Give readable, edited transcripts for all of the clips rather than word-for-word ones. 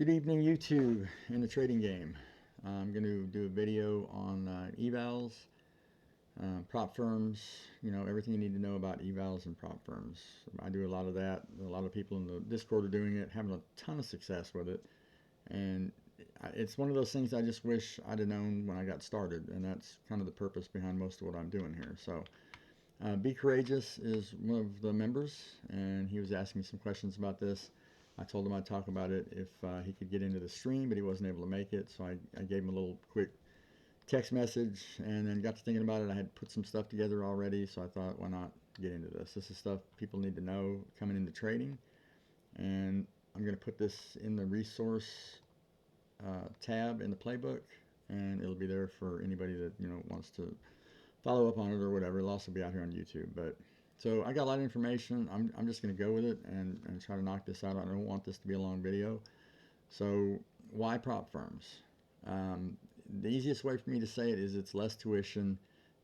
Good evening, YouTube, in the trading game. I'm going to do a video on evals, prop firms, everything you need to know about evals and prop firms. I do a lot of that. A lot of people in the Discord are doing it, having a ton of success with it. And it's one of those things I just wish I'd have known when I got started. And that's kind of the purpose behind most of what I'm doing here. So Be Courageous is one of the members, and he was asking me some questions about this. I told him I'd talk about it if he could get into the stream, but he wasn't able to make it. So I gave him a little quick text message and then got to thinking about it. I had put some stuff together already, so I thought, why not get into this? This is stuff people need to know coming into trading. And I'm going to put this in the resource tab in the playbook, and it'll be there for anybody that wants to follow up on it or whatever. It'll also be out here on YouTube. But so I got a lot of information. I'm just going to go with it and try to knock this out. I don't want this to be a long video. So why prop firms? The easiest way for me to say it is it's less tuition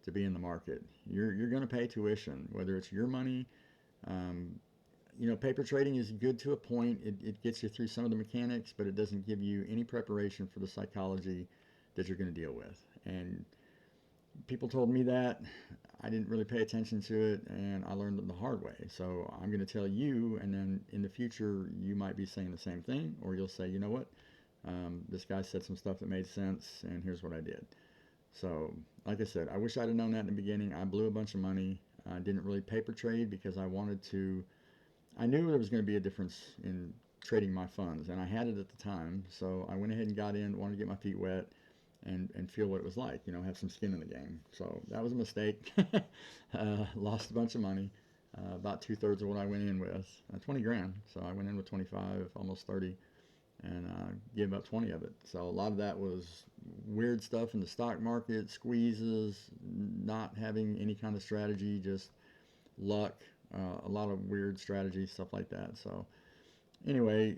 to be in the market. You're going to pay tuition, whether it's your money. Paper trading is good to a point. It gets you through some of the mechanics, but it doesn't give you any preparation for the psychology that you're going to deal with. And people told me that. I didn't really pay attention to it, and I learned it the hard way. So I'm going to tell you, and then in the future, you might be saying the same thing, or you'll say, you know what, this guy said some stuff that made sense, and here's what I did. So, like I said, I wish I'd have known that in the beginning. I blew a bunch of money. I didn't really paper trade because I knew there was going to be a difference in trading my funds, and I had it at the time. So I went ahead and got in, wanted to get my feet wet, and feel what it was like, have some skin in the game. So that was a mistake. Lost a bunch of money, about 2/3 of what I went in with, 20 grand. So I went in with 25, almost 30, and gave up 20 of it. So a lot of that was weird stuff in the stock market, squeezes, not having any kind of strategy, just luck, a lot of weird strategy, stuff like that. So anyway,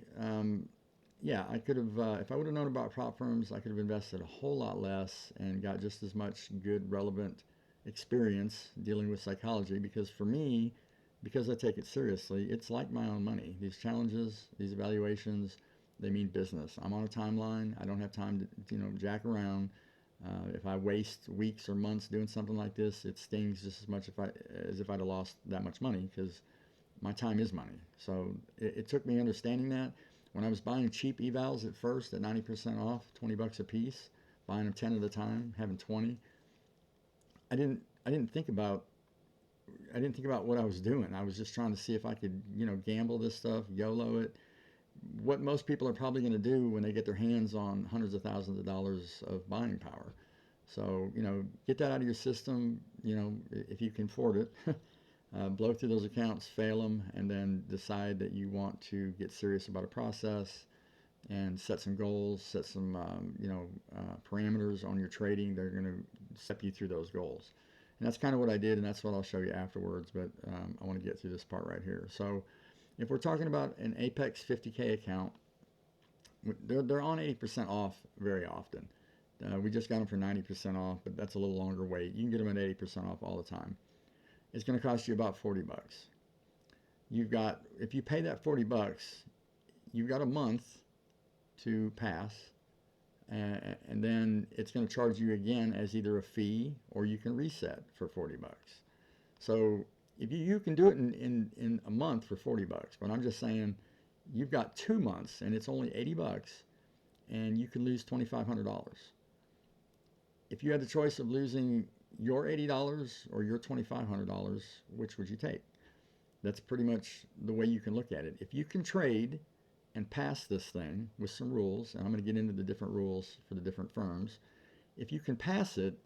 yeah, I could have, if I would have known about prop firms, I could have invested a whole lot less and got just as much good, relevant experience dealing with psychology. Because for me, because I take it seriously, it's like my own money. These challenges, these evaluations, they mean business. I'm on a timeline. I don't have time to, jack around. If I waste weeks or months doing something like this, it stings just as much as if I'd have lost that much money, because my time is money. So it took me understanding that. When I was buying cheap evals at first at 90% off, 20 bucks a piece, buying them 10 at a time, having 20, I didn't think about what I was doing. I was just trying to see if I could, gamble this stuff, YOLO it. What most people are probably going to do when they get their hands on hundreds of thousands of dollars of buying power. So, get that out of your system, if you can afford it. Blow through those accounts, fail them, and then decide that you want to get serious about a process and set some goals, set some parameters on your trading that are going to step you through those goals. And that's kind of what I did, and that's what I'll show you afterwards, but I want to get through this part right here. So if we're talking about an Apex 50K account, they're on 80% off very often. We just got them for 90% off, but that's a little longer wait. You can get them at 80% off all the time. It's going to cost you about 40 bucks. If you pay that 40 bucks, you've got a month to pass, and then it's going to charge you again as either a fee or you can reset for 40 bucks. So if you can do it in a month for 40 bucks, but I'm just saying you've got 2 months and it's only 80 bucks and you can lose $2,500. If you had the choice of losing your $80 or your $2,500, which would you take? That's pretty much the way you can look at it. If you can trade and pass this thing with some rules, and I'm going to get into the different rules for the different firms, if you can pass it,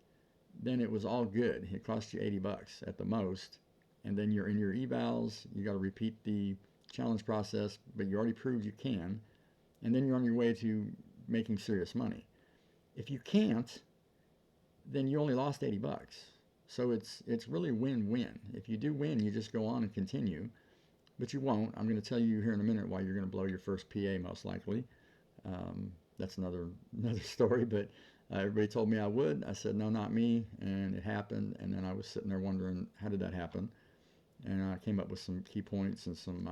then it was all good. It cost you 80 bucks at the most, and then you're in your evals. You got to repeat the challenge process, but you already proved you can, and then you're on your way to making serious money. If you can't, then you only lost 80 bucks. So it's really win-win. If you do win, you just go on and continue, but you won't. I'm going to tell you here in a minute why you're going to blow your first PA most likely. That's another story, but everybody told me I would. I said, no, not me, and it happened, and then I was sitting there wondering, how did that happen? And I came up with some key points and some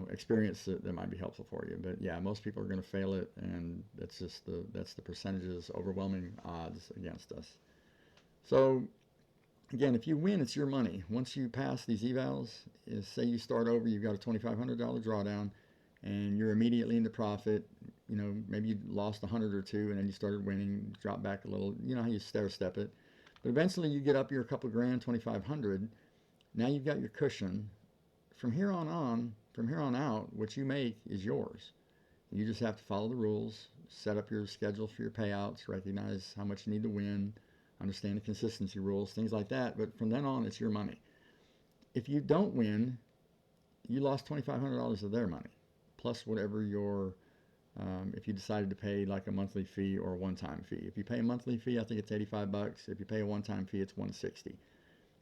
experience that might be helpful for you. But yeah, most people are going to fail it, and that's the percentages, overwhelming odds against us. So again, if you win, it's your money. Once you pass these evals, say you start over, you've got a $2,500 drawdown, and you're immediately into profit. Maybe you lost 100 or two, and then you started winning, drop back a little. You know how you stair step it, but eventually you get up your couple grand, 2,500. Now you've got your cushion. From here on out, what you make is yours. You just have to follow the rules, set up your schedule for your payouts, recognize how much you need to win, understand the consistency rules, things like that. But from then on, it's your money. If you don't win, you lost $2,500 of their money, plus whatever if you decided to pay like a monthly fee or a one-time fee. If you pay a monthly fee, I think it's $85. If you pay a one-time fee, it's $160.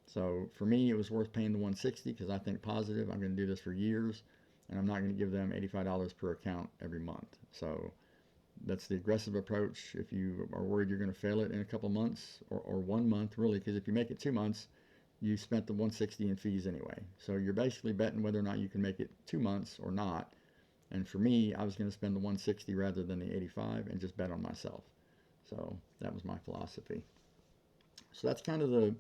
So for me, it was worth paying the $160 because I think positive. I'm going to do this for years, and I'm not going to give them $85 per account every month. So that's the aggressive approach. If you are worried you're going to fail it in a couple months or 1 month, really, because if you make it 2 months, you spent the $160 in fees anyway. So you're basically betting whether or not you can make it 2 months or not. And for me, I was going to spend the $160 rather than the $85 and just bet on myself. So that was my philosophy. So that's kind of the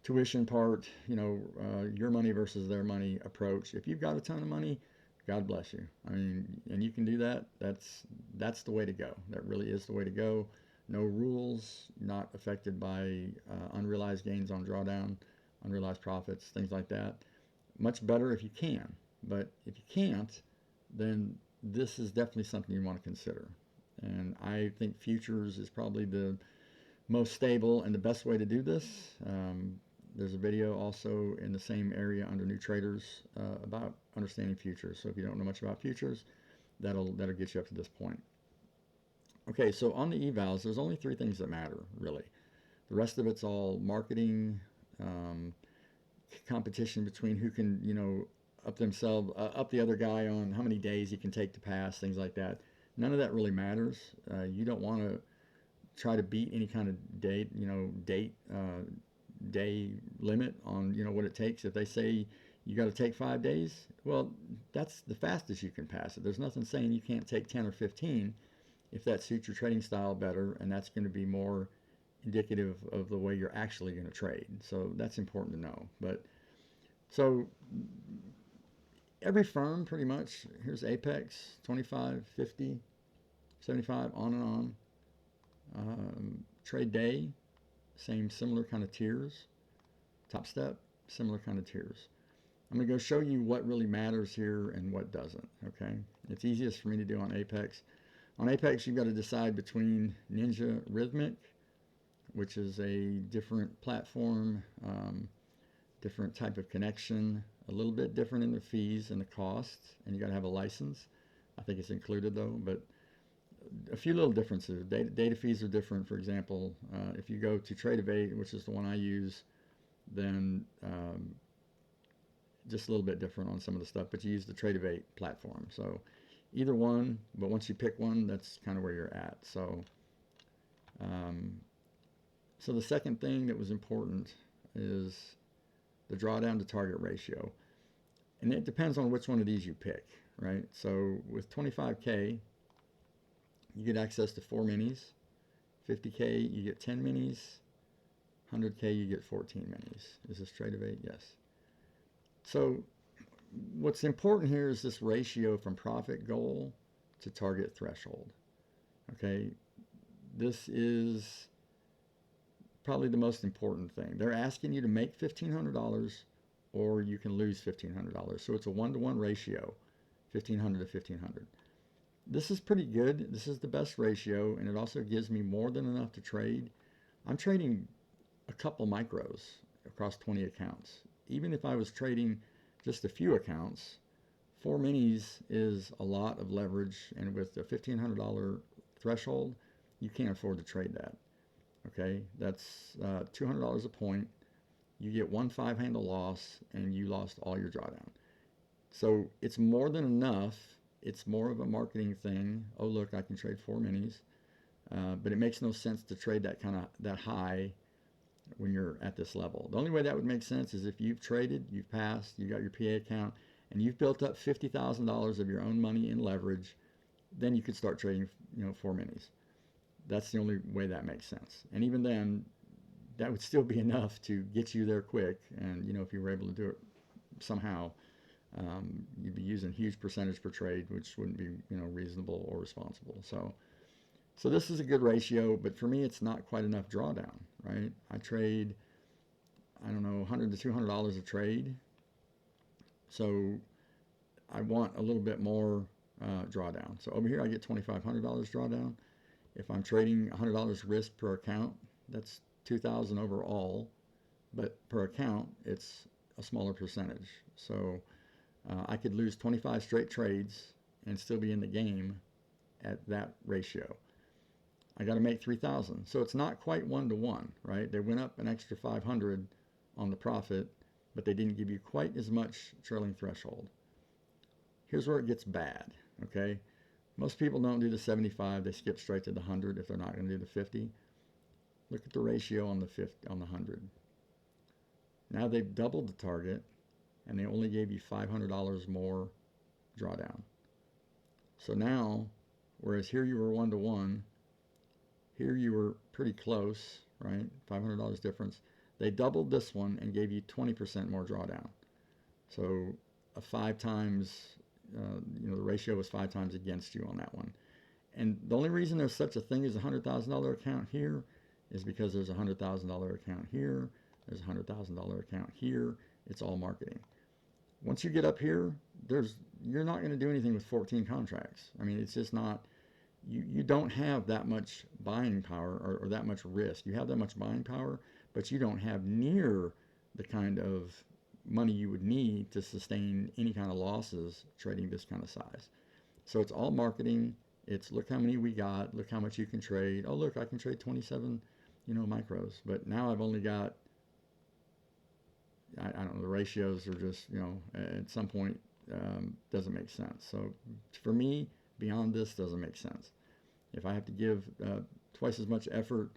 tuition part, your money versus their money approach. If you've got a ton of money, God bless you. I mean, and you can do that. That's the way to go. That really is the way to go. No rules, not affected by unrealized gains on drawdown, unrealized profits, things like that. Much better if you can. But if you can't, then this is definitely something you want to consider. And I think futures is probably the most stable and the best way to do this. There's a video also in the same area under new traders about understanding futures. So if you don't know much about futures, that'll get you up to this point. Okay, so on the evals, there's only 3 things that matter, really. The rest of it's all marketing, competition between who can, up the other guy on how many days he can take to pass, things like that. None of that really matters. You don't want to try to beat any kind of day limit on what it takes. If they say you got to take 5 days, well, that's the fastest you can pass it. There's nothing saying you can't take 10 or 15 if that suits your trading style better, and that's going to be more indicative of the way you're actually going to trade. So that's important to know. But so every firm pretty much, here's Apex, 25, 50, 75, on and on. Trade day, similar kind of tiers. Top Step, similar kind of tiers. I'm going to go show you what really matters here and what doesn't, okay? It's easiest for me to do on Apex. On Apex, you've got to decide between Ninja Rhythmic, which is a different platform, different type of connection, a little bit different in the fees and the costs, and you got to have a license. I think it's included though, but a few little differences. Data fees are different. For example, if you go to Tradeovate, which is the one I use, then just a little bit different on some of the stuff, but you use the Tradeovate platform. So either one, but once you pick one, that's kind of where you're at. So, so the second thing that was important is the drawdown to target ratio. And it depends on which one of these you pick, right? So with 25K, you get access to 4 minis. 50K, you get 10 minis. 100K, you get 14 minis. Is this Tradeovate? Yes. So what's important here is this ratio from profit goal to target threshold. Okay, this is probably the most important thing. They're asking you to make $1,500 or you can lose $1,500. So it's a 1-to-1 ratio, 1,500 to 1,500. This is pretty good. This is the best ratio, and it also gives me more than enough to trade. I'm trading a couple micros across 20 accounts. Even if I was trading just a few accounts, 4 minis is a lot of leverage, and with a $1,500 threshold, you can't afford to trade that. Okay, that's $200 a point. You get 1 5-handle loss, and you lost all your drawdown. So it's more than enough. It's more of a marketing thing. Oh, look, I can trade 4 minis. But it makes no sense to trade that high when you're at this level. The only way that would make sense is if you've traded, you've passed, you got your PA account, and you've built up $50,000 of your own money in leverage, then you could start trading, 4 minis. That's the only way that makes sense. And even then, that would still be enough to get you there quick. And if you were able to do it somehow, you'd be using huge percentage per trade, which wouldn't be reasonable or responsible. So this is a good ratio, but for me, it's not quite enough drawdown, right? I trade, I don't know, $100 to $200 a trade. So I want a little bit more drawdown. So over here, I get $2,500 drawdown. If I'm trading $100 risk per account, that's $2,000 overall, but per account, it's a smaller percentage. So I could lose 25 straight trades and still be in the game at that ratio. I got to make 3,000. So it's not quite 1-to-1, right? They went up an extra 500 on the profit, but they didn't give you quite as much trailing threshold. Here's where it gets bad, okay? Most people don't do the 75. They skip straight to the 100 if they're not going to do the 50. Look at the ratio on the 100. Now they've doubled the target, and they only gave you $500 more drawdown. So now, whereas here you were 1-to-1, here you were pretty close, right? $500 difference. They doubled this one and gave you 20% more drawdown. So a 5 times, the ratio was 5 times against you on that one. And the only reason there's such a thing as a $100,000 account here is because there's a $100,000 account here, there's a $100,000 account here. It's all marketing. Once you get up here, you're not going to do anything with 14 contracts. I mean, it's just not. You don't have that much buying power or that much risk. You have that much buying power, but you don't have near the kind of money you would need to sustain any kind of losses trading this kind of size. So it's all marketing. It's look how many we got, look how much you can trade. Oh, look, I can trade 27, micros. But now I've only got, I don't know, the ratios are just, at some point doesn't make sense. So for me, beyond this doesn't make sense. If I have to give twice as much effort,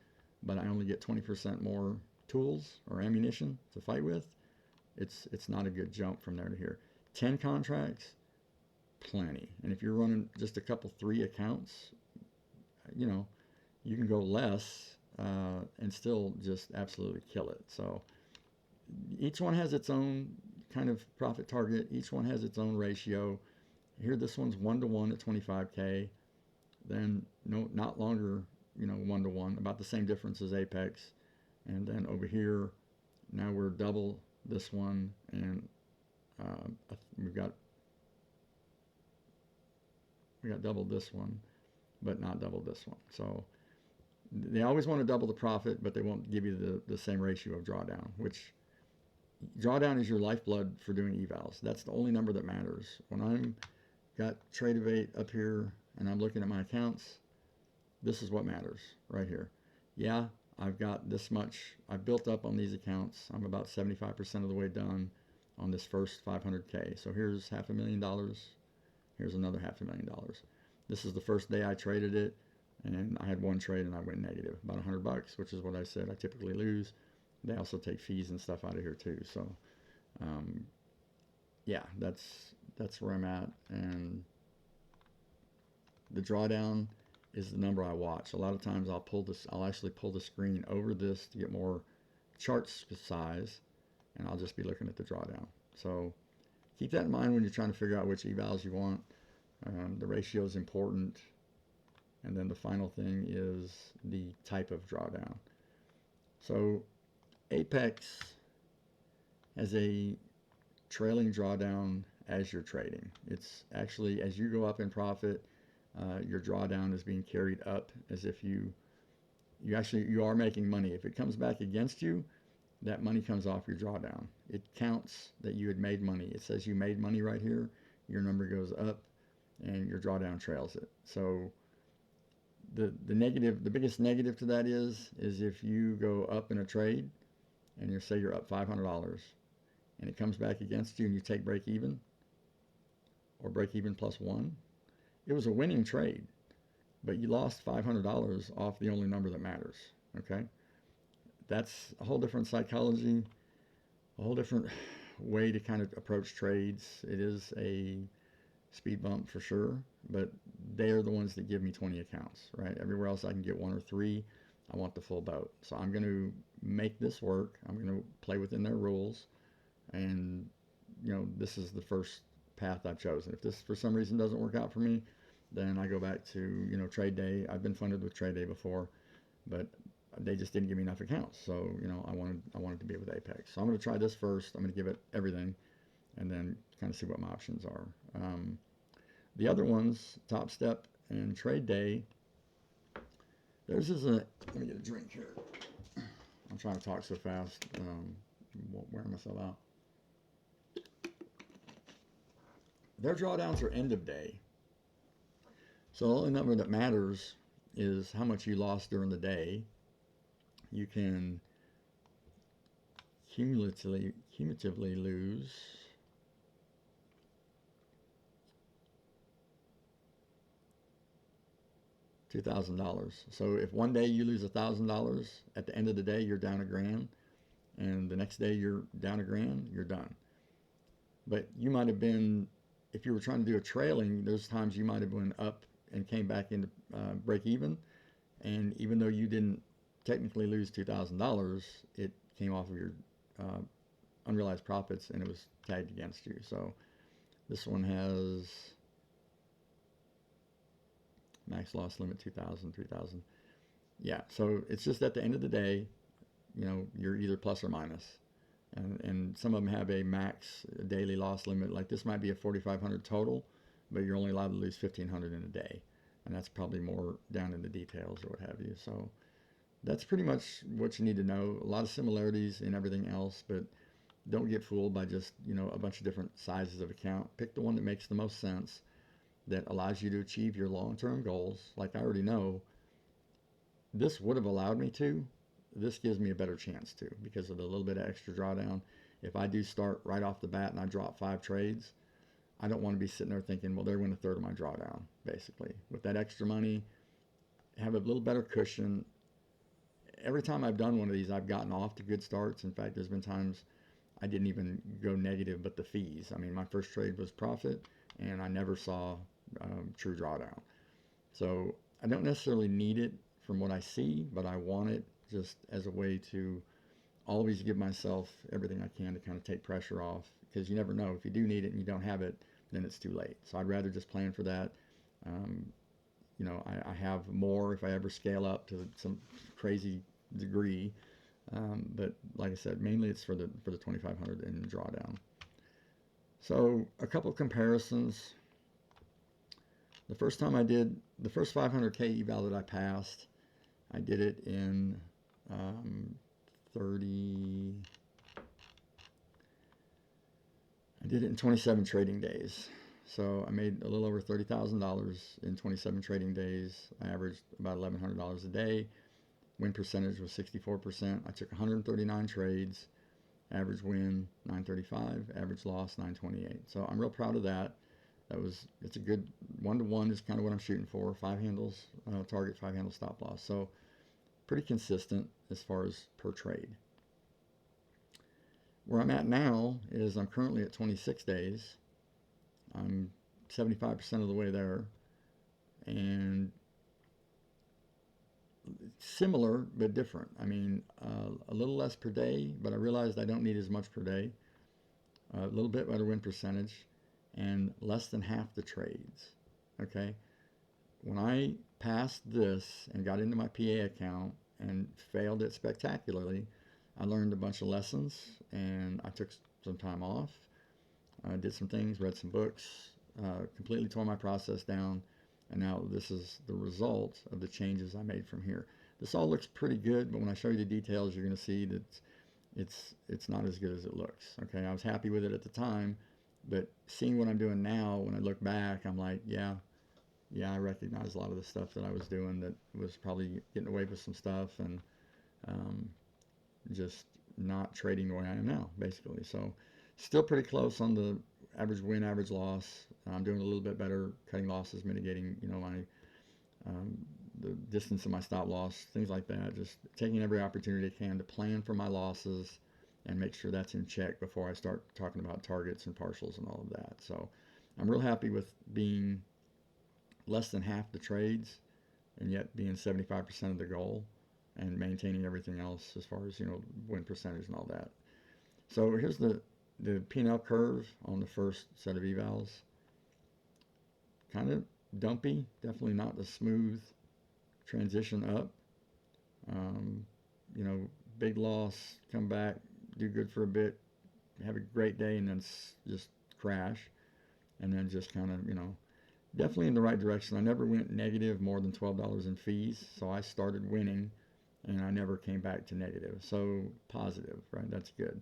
but I only get 20% more tools or ammunition to fight with, it's not a good jump from there to here. 10 contracts, plenty. And if you're running just a couple, 3 accounts, you can go less and still just absolutely kill it. So each one has its own kind of profit target. Each one has its own ratio. Here, this one's 1-to-1 at 25K. Then not longer, 1-to-1, about the same difference as Apex. And then over here, now we're double this one, and we got double this one, but not double this one. So they always want to double the profit, but they won't give you the same ratio of drawdown, which drawdown is your lifeblood for doing evals. That's the only number that matters. When I'm got Trade-Evate up here and I'm looking at my accounts, this is what matters right here. Yeah, I've got this much. I've built up on these accounts. I'm about 75% of the way done on this first 500K. So here's $500,000. Here's another $500,000. This is the first day I traded it, and I had one trade and I went negative, about $100, which is what I said I typically lose. They also take fees and stuff out of here too. So, yeah, that's where I'm at. And the drawdown is the number I watch. A lot of times I'll actually pull the screen over this to get more chart size, and I'll just be looking at the drawdown. So keep that in mind when you're trying to figure out which evals you want. The ratio is important. And then the final thing is the type of drawdown. So Apex has a trailing drawdown as you're trading. It's actually, as you go up in profit, your drawdown is being carried up as if you are making money. If it comes back against you, that money comes off your drawdown. It counts that you had made money. It says you made money right here. Your number goes up, and your drawdown trails it. So the biggest negative to that is if you go up in a trade, and you say you're up $500, and it comes back against you, and you take break even, or break even plus 1. It was a winning trade, but you lost $500 off the only number that matters, okay? That's a whole different psychology, a whole different way to kind of approach trades. It is a speed bump for sure, but they are the ones that give me 20 accounts, right? Everywhere else I can get one or three. I want the full boat. So I'm going to make this work. I'm going to play within their rules. And, this is the first path I've chosen. If this for some reason doesn't work out for me, then I go back to, trade day. I've been funded with trade day before, but they just didn't give me enough accounts. So, I wanted to be with Apex. So I'm going to try this first. I'm going to give it everything and then kind of see what my options are. The other ones, Top Step and Trade Day, theirs is let me get a drink here. I'm trying to talk so fast, wearing myself out. Their drawdowns are end of day. So the only number that matters is how much you lost during the day. You can cumulatively lose $2,000. So if one day you lose $1,000, at the end of the day you're down $1,000, and the next day you're down $1,000, you're done. But you might have been, if you were trying to do a trailing, there's times you might have went up and came back into break even, and even though you didn't technically lose $2,000, it came off of your unrealized profits and it was tagged against you. So this one has max loss limit 2,000, 3,000. Yeah, so it's just at the end of the day, you're either plus or minus. And some of them have a max daily loss limit. Like this might be a 4,500 total, but you're only allowed to lose 1,500 in a day. And that's probably more down in the details or what have you. So that's pretty much what you need to know. A lot of similarities in everything else, but don't get fooled by just, a bunch of different sizes of account. Pick the one that makes the most sense, that allows you to achieve your long-term goals. Like I already know, this would have allowed me to. This gives me a better chance to, because of the little bit of extra drawdown. If I do start right off the bat and I drop 5 trades, I don't want to be sitting there thinking, well, there went a third of my drawdown, basically. With that extra money, have a little better cushion. Every time I've done one of these, I've gotten off to good starts. In fact, there's been times I didn't even go negative, but the fees. I mean, my first trade was profit, and I never saw true drawdown. So I don't necessarily need it from what I see, but I want it just as a way to always give myself everything I can to kind of take pressure off, because you never know. If you do need it and you don't have it, then it's too late. So I'd rather just plan for that. I have more if I ever scale up to some crazy degree. But like I said, mainly it's for the 2,500 in drawdown. So a couple comparisons. The first time I did the first 500K eval that I passed, I did it in 27 trading days. So I made a little over $30,000 in 27 trading days. I averaged about $1,100 a day. Win percentage was 64%. I took 139 trades. Average win 935. Average loss 928. So I'm real proud of that. It's a good 1-to-1 is kind of what I'm shooting for. 5 handles target, 5 handles stop loss. So pretty consistent as far as per trade. Where I'm at now is I'm currently at 26 days. I'm 75% of the way there, and similar but different. I mean, a little less per day, but I realized I don't need as much per day. A little bit better win percentage, and less than half the trades. Okay, when I passed this and got into my PA account and failed it spectacularly, I learned a bunch of lessons, and I took some time off. I did some things, read some books, completely tore my process down, and now this is the result of the changes I made from here. This all looks pretty good, but when I show you the details, you're going to see that it's not as good as it looks. Okay, I was happy with it at the time, but seeing what I'm doing now, when I look back, I'm like, yeah, I recognize a lot of the stuff that I was doing that was probably getting away with some stuff, and just not trading the way I am now, basically. So still pretty close on the average win, average loss. I'm doing a little bit better cutting losses, mitigating, my the distance of my stop loss, things like that. Just taking every opportunity I can to plan for my losses and make sure that's in check before I start talking about targets and partials and all of that. So I'm real happy with being less than half the trades and yet being 75% of the goal and maintaining everything else as far as, win percentage and all that. So here's the P&L curve on the first set of evals. Kind of dumpy, definitely not the smooth transition up. Um, Big loss, come back, do good for a bit, have a great day, and then just crash. And then just kind of, definitely in the right direction. I never went negative more than $12 in fees, so I started winning, and I never came back to negative. So positive, right? That's good.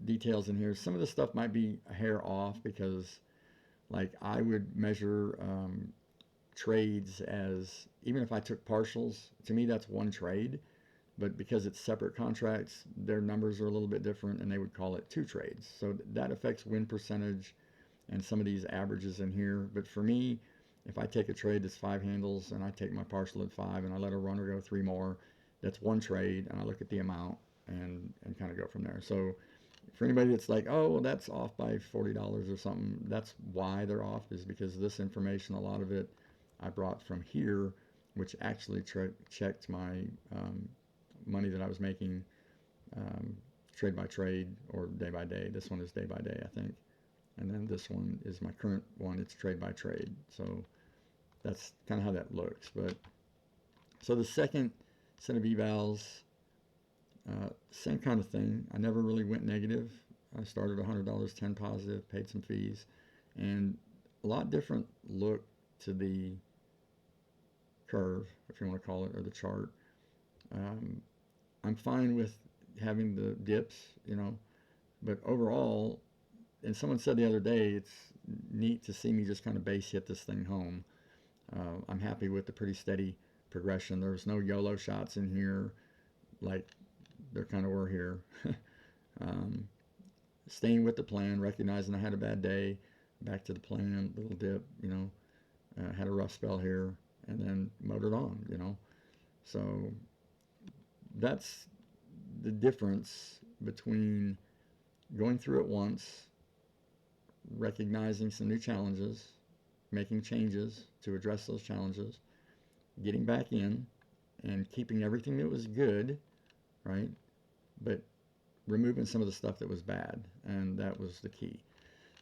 Details in here. Some of the stuff might be a hair off because, like, I would measure trades as, even if I took partials, to me that's one trade. But because it's separate contracts, their numbers are a little bit different, and they would call it two trades. So that affects win percentage and some of these averages in here. But for me, if I take a trade that's 5 handles and I take my partial at 5 and I let a runner go 3 more, that's one trade, and I look at the amount and kind of go from there. So for anybody that's like, oh, well, that's off by $40 or something, that's why they're off, is because this information, a lot of it I brought from here, which actually checked my money that I was making trade by trade or day by day. This one is day by day, I think. And then this one is my current one. It's trade by trade. So that's kind of how that looks. But so the second set of evals, same kind of thing. I never really went negative. I started $100, 10 positive, paid some fees, and a lot different look to the curve, if you want to call it, or the chart. I'm fine with having the dips, but overall, and someone said the other day, it's neat to see me just kind of base hit this thing home. I'm happy with the pretty steady progression. There's no YOLO shots in here like there kind of were here. Staying with the plan, recognizing I had a bad day, back to the plan, little dip, had a rough spell here, and then motored on. So that's the difference between going through it once, recognizing some new challenges, making changes to address those challenges, getting back in, and keeping everything that was good, right? But removing some of the stuff that was bad, and that was the key.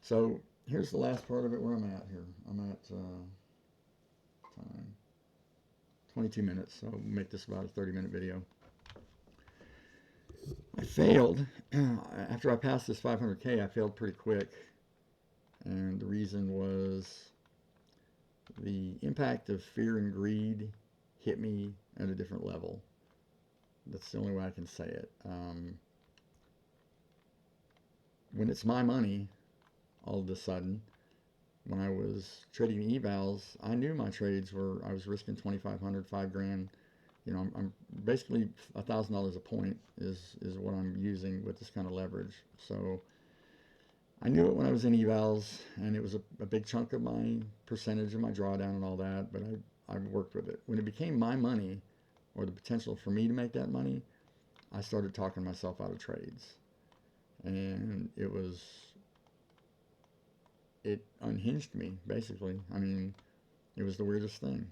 So here's the last part of it where I'm at here. I'm at time 22 minutes, so I'll make this about a 30-minute video. I failed. After I passed this 500K, I failed pretty quick. And the reason was the impact of fear and greed hit me at a different level. That's the only way I can say it. When it's my money, all of a sudden, when I was trading evals, I knew my trades were, I was risking 2,500, $5,000. I'm basically $1,000 a point is what I'm using with this kind of leverage. So I knew it when I was in evals, and it was a big chunk of my percentage of my drawdown and all that, but I worked with it. When it became my money, or the potential for me to make that money, I started talking myself out of trades. And it unhinged me, basically. I mean, it was the weirdest thing.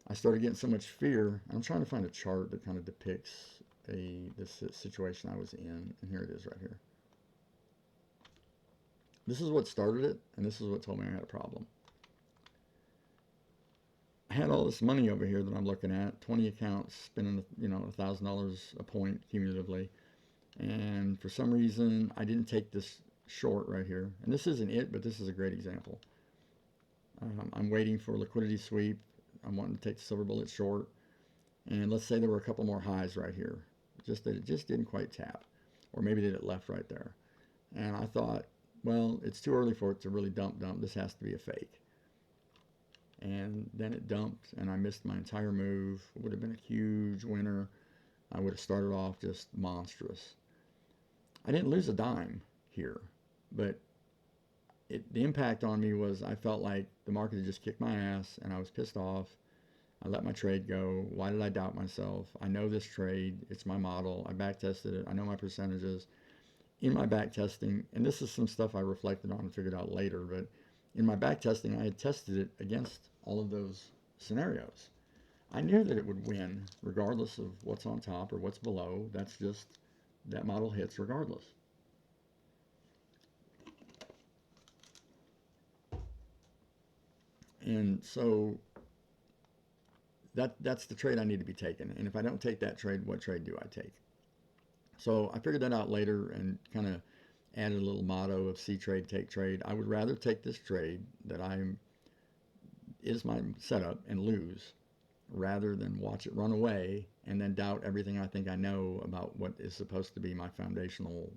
I started getting so much fear. I'm trying to find a chart that kind of depicts this situation I was in, and here it is right here. This is what started it, and this is what told me I had a problem. I had all this money over here that I'm looking at, 20 accounts, spending $1,000 a point cumulatively, and for some reason I didn't take this short right here. And this isn't it, but this is a great example. I'm waiting for a liquidity sweep. I'm wanting to take the silver bullet short, and let's say there were a couple more highs right here, just that it just didn't quite tap, or maybe that it left right there. And I thought, well, it's too early for it to really dump. This has to be a fake. And then it dumped, and I missed my entire move. It would have been a huge winner. I would have started off just monstrous. I didn't lose a dime here, but the impact on me was I felt like the market had just kicked my ass, and I was pissed off. I let my trade go. Why did I doubt myself? I know this trade. It's my model. I back tested it. I know my percentages. In my back testing, and this is some stuff I reflected on and figured out later, but in my back testing, I had tested it against all of those scenarios. I knew that it would win regardless of what's on top or what's below. That's just, that model hits regardless. And so that's the trade I need to be taking. And if I don't take that trade, what trade do I take? So I figured that out later and kind of added a little motto of see trade, take trade. I would rather take this trade that is my setup and lose rather than watch it run away and then doubt everything I think I know about what is supposed to be my foundational,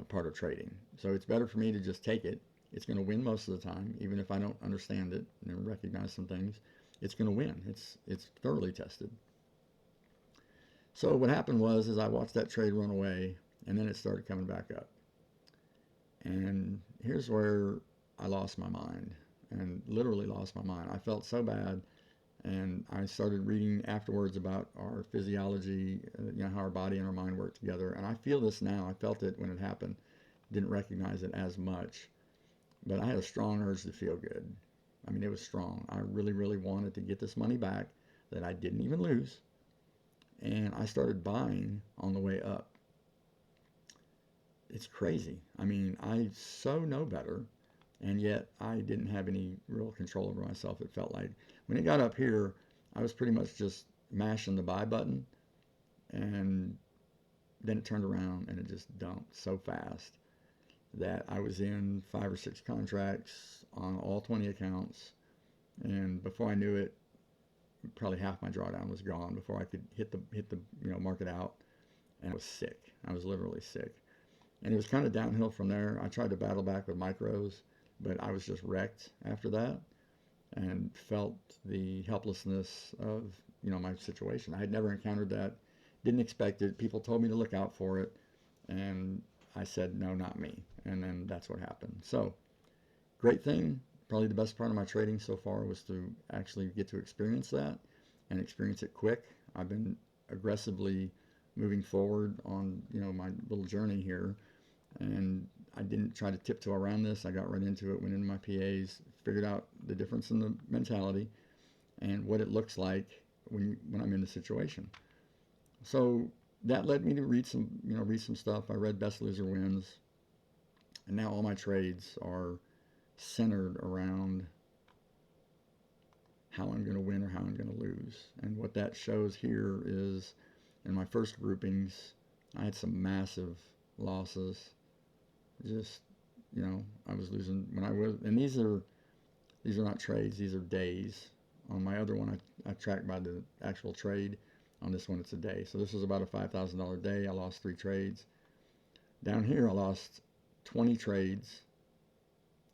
part of trading. So it's better for me to just take it. It's going to win most of the time, even if I don't understand it and recognize some things. It's going to win. It's thoroughly tested. So what happened was is I watched that trade run away, and then it started coming back up. And here's where I lost my mind, and literally lost my mind. I felt so bad, and I started reading afterwards about our physiology, how our body and our mind work together. And I feel this now. I felt it when it happened. Didn't recognize it as much, but I had a strong urge to feel good. I mean, it was strong. I really, really wanted to get this money back that I didn't even lose. And I started buying on the way up. It's crazy. I mean, I so know better, and yet I didn't have any real control over myself, it felt like. When it got up here, I was pretty much just mashing the buy button, and then it turned around and it just dumped so fast that I was in 5 or 6 contracts on all 20 accounts, and before I knew it, probably half my drawdown was gone before I could hit the market out, and I was sick. I was literally sick, and it was kind of downhill from there. I tried to battle back with micros, but I was just wrecked after that, and felt the helplessness of my situation. I had never encountered that, didn't expect it. People told me to look out for it, and I said no, not me, and then that's what happened. So great thing. Probably the best part of my trading so far was to actually get to experience that and experience it quick. I've been aggressively moving forward on my little journey here, and I didn't try to tiptoe around this. I got right into it, went into my PAs, figured out the difference in the mentality and what it looks like when I'm in the situation. So that led me to read some stuff. I read Best Loser Wins, and now all my trades are centered around how I'm going to win or how I'm going to lose. And what that shows here is in my first groupings, I had some massive losses. Just, I was losing when I was, and these are not trades, these are days. On my other one, I tracked by the actual trade. On this one, it's a day. So this was about a $5,000 day. I lost 3 trades. Down here, I lost 20 trades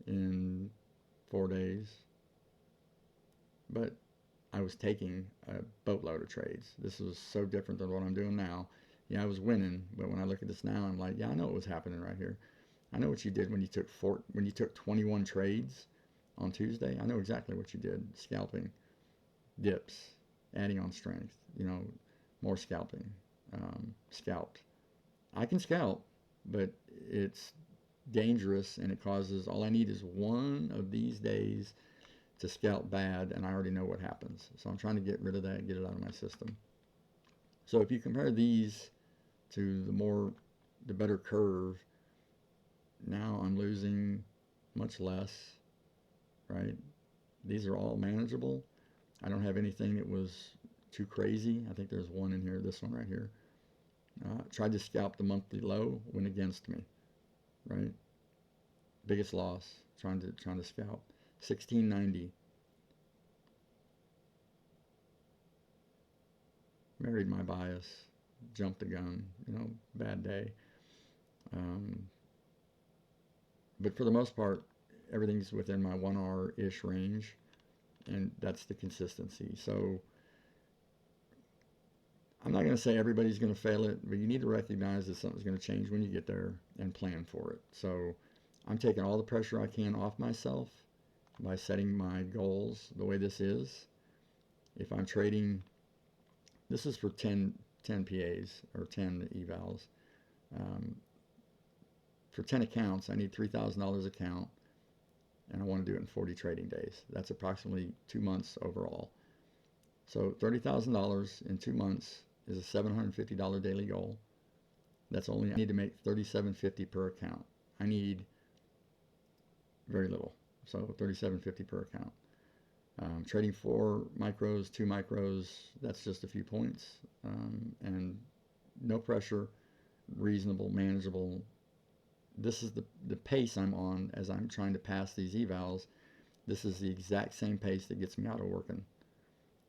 in 4 days, but I was taking a boatload of trades. This was so different than what I'm doing now. Yeah, I was winning, but when I look at this now, I'm like, yeah, I know what was happening right here. I know what you did when you took 21 trades on Tuesday. I know exactly what you did. Scalping, dips, adding on strength, more scalping, scalped. I can scalp, but it's dangerous, and it causes, all I need is one of these days to scalp bad, and I already know what happens. So I'm trying to get rid of that and get it out of my system. So if you compare these to the better curve, now I'm losing much less, right? These are all manageable. I don't have anything that was too crazy. I think there's one in here, this one right here. Tried to scalp the monthly low, went against me, right? Biggest loss, trying to scalp. 1690. Married my bias, jumped the gun, bad day. But for the most part, everything's within my 1R-ish range, and that's the consistency. So I'm not going to say everybody's going to fail it, but you need to recognize that something's going to change when you get there and plan for it. So I'm taking all the pressure I can off myself by setting my goals the way this is, If I'm trading, this is for 10 PAs or 10 evals. Um, for 10 accounts, I need $3,000 account, and I want to do it in 40 trading days. That's approximately 2 months overall. So $30,000 in 2 months is a $750 daily goal. That's only, I need to make $37.50 per account. I need very little. So $37.50 per account. Trading 4 micros, 2 micros, that's just a few points. And no pressure, reasonable, manageable. This is the pace I'm on as I'm trying to pass these evals. This is the exact same pace that gets me out of working.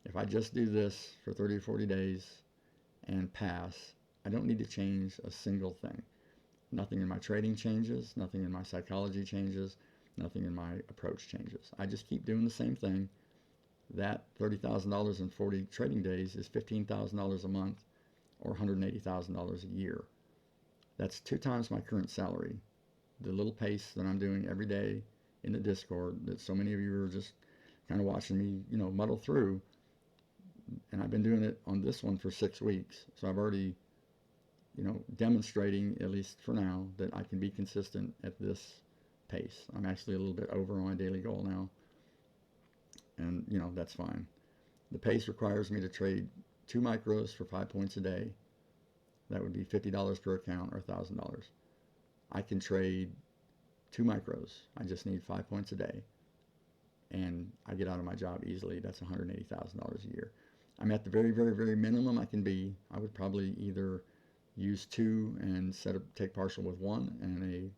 If I just do this for 30 or 40 days and pass, I don't need to change a single thing. Nothing in my trading changes, nothing in my psychology changes, nothing in my approach changes. I just keep doing the same thing. That $30,000 in 40 trading days is $15,000 a month or $180,000 a year. That's 2 times my current salary. The little pace that I'm doing every day in the Discord that so many of you are just kind of watching me, muddle through. And I've been doing it on this one for 6 weeks. So I've already, demonstrating, at least for now, that I can be consistent at this pace. I'm actually a little bit over on my daily goal now. And, that's fine. The pace requires me to trade 2 micros for 5 points a day. That would be $50 per account or $1,000. I can trade 2 micros. I just need 5 points a day. And I get out of my job easily. That's $180,000 a year. I'm at the very, very, very minimum I can be. I would probably either use 2 and take partial with 1 and a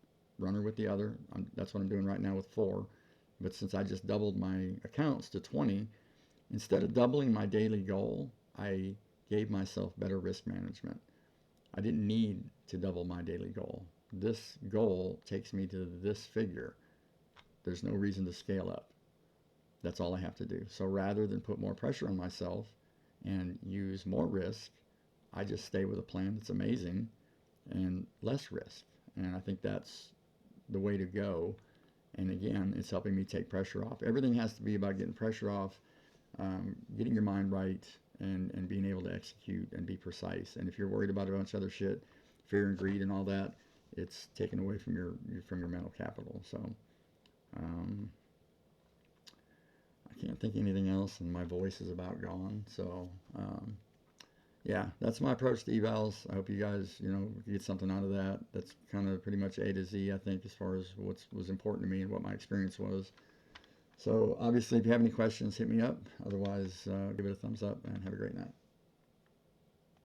runner with the other. That's what I'm doing right now with 4. But since I just doubled my accounts to 20, instead of doubling my daily goal, I gave myself better risk management. I didn't need to double my daily goal. This goal takes me to this figure. There's no reason to scale up. That's all I have to do. So rather than put more pressure on myself and use more risk, I just stay with a plan that's amazing and less risk. And I think that's the way to go. And again, it's helping me take pressure off. Everything has to be about getting pressure off, getting your mind right, and being able to execute and be precise. And if you're worried about a bunch of other shit, fear and greed and all that, it's taken away from your mental capital. So I can't think of anything else, and my voice is about gone. So yeah, that's my approach to evals. I hope you guys, get something out of that. That's kind of pretty much A to Z, I think, as far as what was important to me and what my experience was. So obviously, if you have any questions, hit me up. Otherwise, give it a thumbs up and have a great night.